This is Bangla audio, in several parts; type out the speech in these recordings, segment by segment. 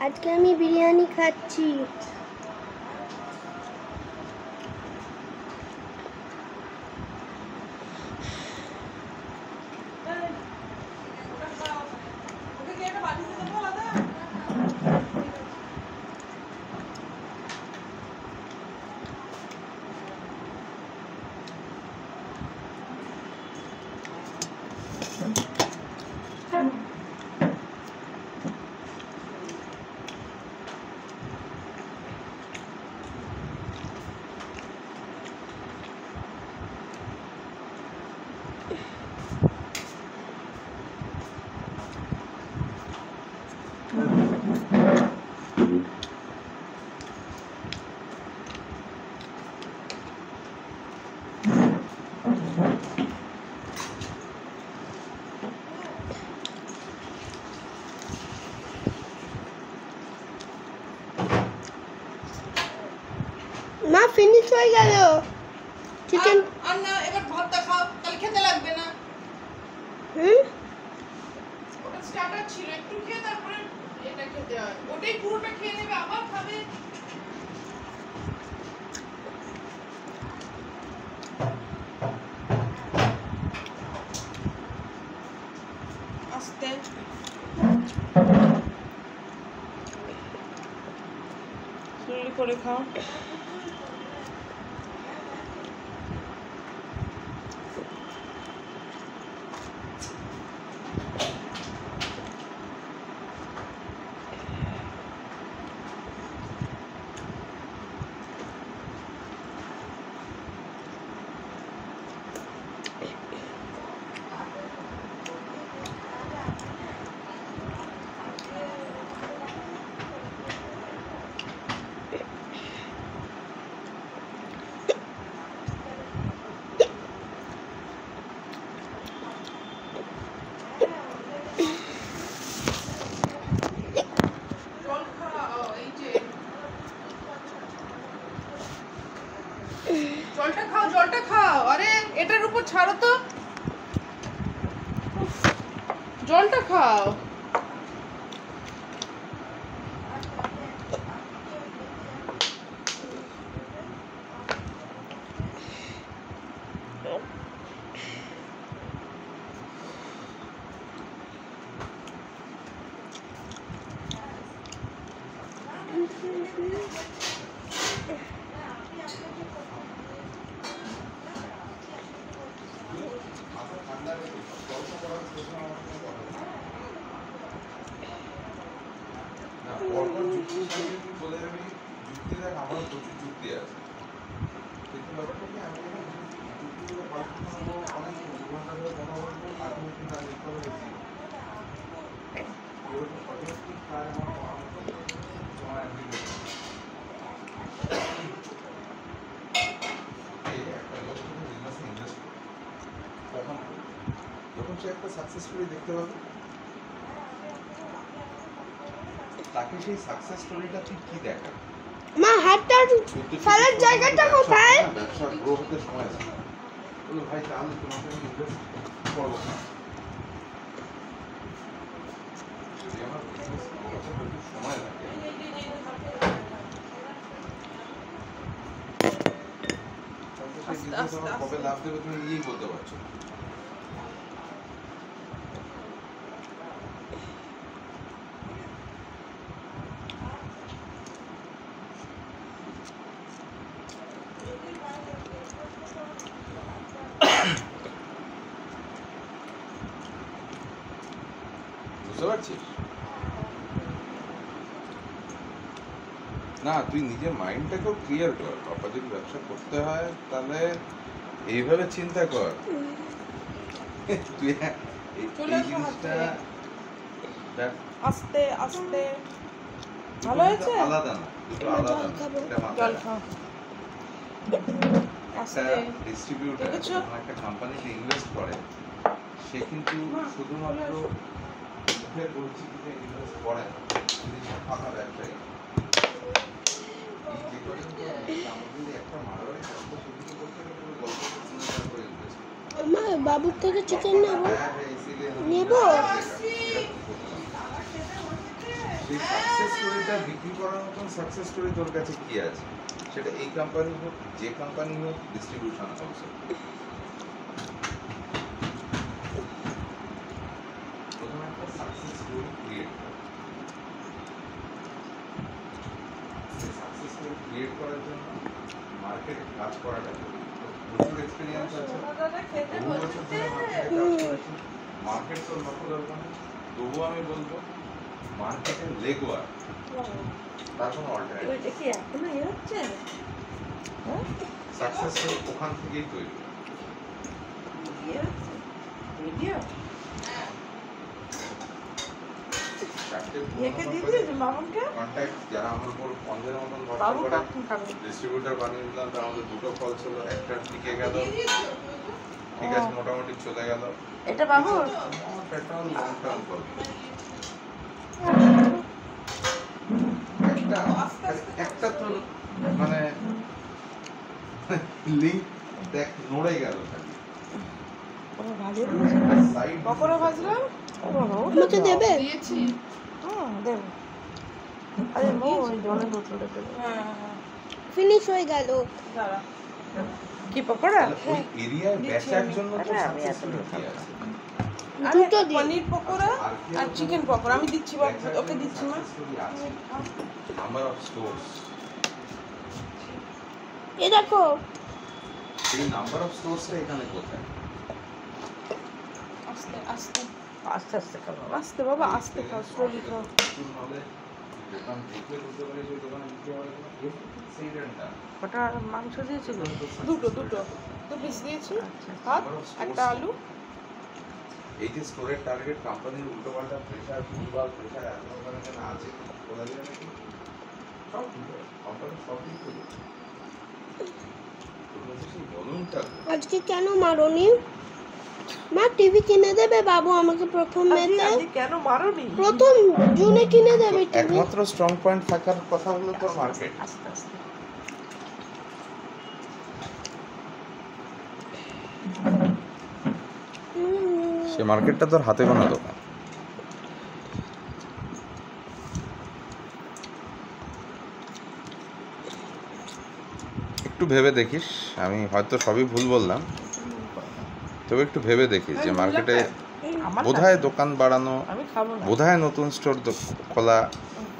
আজকে আমি বিরিয়ানি খাচ্ছি। মা ফিনিশ হয়ে গেল চিকেন। আর না, এবার ভাতটা খাও, তাহলে খেতে লাগবে না। ওটা স্টার্টার ছিল, একটু খেয়ে তারপরে এটা খেতে হয়। ওটাই পুরোটা খেয়ে নেবে, আবার খাবে। আস্তে স্লোলি করে খাও। জলটা খাও, জলটা খাও। আরে এটার উপর ছাড়ো তো, জলটা খাও। যখন সে একটা সাকসেসফুলি দেখতে পাবে, তাকে সেই সাকসেস স্টোরিটা তুই কি দেখা? মা হাতটা ফেলার জায়গাটা কোথায়? ব্যবসা গ্রো হতে সময় আছে। বলো ভাই তাহলে তোমাকে আমি ইনভেস্ট করবো না। যদি আমার বিজনেস সময় লাগে, তাহলে সেই বিজনেস আমার কবে লাভ দেবে তুমি নিজেই বলতে পারছো। বুঝতে পারছিস না? তুই নিজের মাইন্ডটাকেও ক্লিয়ার কর। বাবা যদি ব্যবসা করতে হয় তাহলে এইভাবে চিন্তা কর। তুই এই জিনিসটা আস্তে আস্তে ভালো হয়েছে। আলাদা না, দুটো আলাদা না। জল খাও। একটা ডিস্ট্রিবিউটর যখন একটা কোম্পানিতে ইনভেস্ট করে, সে কিন্তু শুধুমাত্র মুখে বলছি যে ইনভেস্ট করে, যদি সে ফাঁকা ব্যবসায়ী। এই যে পর্যন্ত আমাদের একটা মারোয়ারি শব্দ সেদিকে বলতে গেলে গল্প করে ইনভেস্ট। মা বাবুর থেকে চিকেন নেব। হ্যাঁ, সেই সাকসেস স্টোরিটা বিক্রি করার মতন সাকসেস স্টোরি তোর কাছে কি আছে? সেটা এই কোম্পানি হোক, যে কোম্পানি হোক, ডিস্ট্রিবিউশন হাউস হোক, প্রথমে একটা সাকসেস স্টোরি ক্রিয়েট কর। সেই সাকসেস স্টোরি ক্রিয়েট করার জন্য মার্কেটে কাজ করাটা প্রচুর এক্সপিরিয়েন্স আছে, বহু বছর ধরে মার্কেটে কাজ করেছি, মার্কেট তোর লক্ষ্য দরকার নেই। তবুও আমি বলবো মার্কেটের লেগওয়ার, তার কোনো অল্টারনেটিভ এটা কি এখনো এ হচ্ছে? সাকসেস ওখান থেকেই তৈরি। ভিডিও চারটে একে দিয়ে দিয়েছে মামুনকে? কন্ট্যাক্ট যারা আমার উপর পঞ্জের মতন ভরসা বাবু করে কাকু খাবে। ডিস্ট্রিবিউটর বানিয়ে দিলাম, তার মধ্যে দুটো ফল ছিল, একটা টিকে গেল, ঠিক আছে, মোটামুটি চলে গেল। এটা বাবু একটা লং টার্ম করব, একটা তো মানে লিঙ্ক দেখ নড়ে গেল খালি ভালো সাইড পকোড়া ভাজলাম। ও বাবা, আমাকে দেবে? দিয়েছি। দেবো। আরে মো ওই জলের বোতলটা দেবো। ফিনিশ হয়ে গেল। দাঁড়া। কি পকোড়া? ওই এরিয়ায় বেচার জন্য তো আরে আমি সাকসেসফুল এত কি আছে? দুটো দিন। পনির পকোড়া আর চিকেন পকোড়া আমি দিচ্ছি বাবু, ওকে দিচ্ছি মা। নাম্বার অফ স্টোরস, এ দেখো এই নাম্বার অফ স্টোরসটা এখানে কোথায়? আস্তে আস্তে আস্তে আস্তে খাও, আস্তে বাবা, আস্তে খাও, স্লোলি খাও। প্রচুর হলে দোকান দেখলে বুঝতে পারি যে দোকানে বিক্রি হয় না, সেই রেটটা ওটা মাংস দিয়েছিল? দুটো পিস দিয়েছি, আচ্ছা। ভাত, একটা আলু। এই যে স্টোরের টার্গেট কোম্পানির উল্টোপাল্টা প্রেশার, ভুলভাল প্রেশার এত ওখানে কেন আছে বলা যায় নাকি? সব কোম্পানি সব দিক থেকে বলুনটা আজকে কেন মারোনি? মা টিভি কিনে দেবে বাবু আমাকে প্রথম মেতে? আজকে কেন মারোনি? প্রথম জুনে কিনে দেবে টিভি। একমাত্র স্ট্রং পয়েন্ট থাকার কথা হলো তোর মার্কেট। আস্তে আস্তে সে মার্কেটটা তোর হাতে গোনা দোকান। একটু ভেবে দেখিস, আমি হয়তো সবই ভুল বললাম, তবে একটু ভেবে দেখিস যে মার্কেটে আমার বোধহয় দোকান বাড়ানো, আমি খাবো না। বোধহয় নতুন স্টোর খোলা,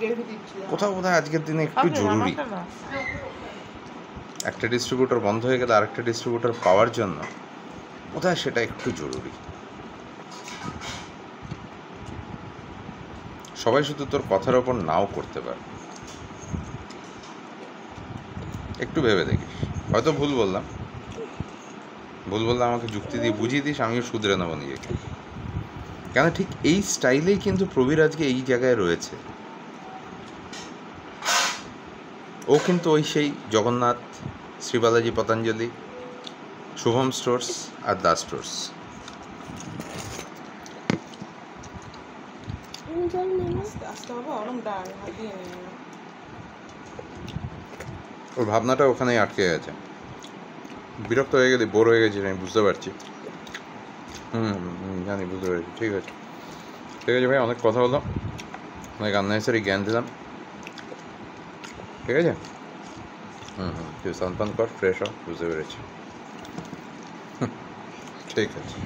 গ্রেভি দিচ্ছি। কোথাও বোধহয় আজকের দিনে একটু খাবে, জরুরি। আমারটা না। একটা ডিস্ট্রিবিউটর বন্ধ হয়ে গেলে আরেকটা ডিস্ট্রিবিউটর পাওয়ার জন্য বোধহয় সেটা একটু জরুরি। সবাই শুধু তোর কথার ওপর নাও করতে পারে, একটু ভেবে দেখিস। হয়তো ভুল বললাম আমাকে যুক্তি দিয়ে বুঝিয়ে দিস, আমিও শুধরে নেবো নিজেকে। কেন ঠিক এই স্টাইলেই কিন্তু প্রবীর আজকে এই জায়গায় রয়েছে। ও কিন্তু ওই সেই জগন্নাথ, শ্রীবালাজি পতঞ্জলি, শুভম স্টোর্স আর দাস স্টোর্স, আস্তে আস্তে হবে, ওরম ডাল হাতিয়ে নেই। ওর ভাবনাটা ওখানেই আটকে গেছে। বিরক্ত হয়ে গেলে, বোর হয়ে গেছি, আমি বুঝতে পারছি। জানি, বুঝতে পেরেছি। ঠিক আছে ভাই, অনেক কথা হলো, অনেক আননেসারি জ্ঞান দিলাম। ঠিক আছে, তুই স্নান পান কর, ফ্রেশ হ, বুঝতে পেরেছি। ঠিক আছে।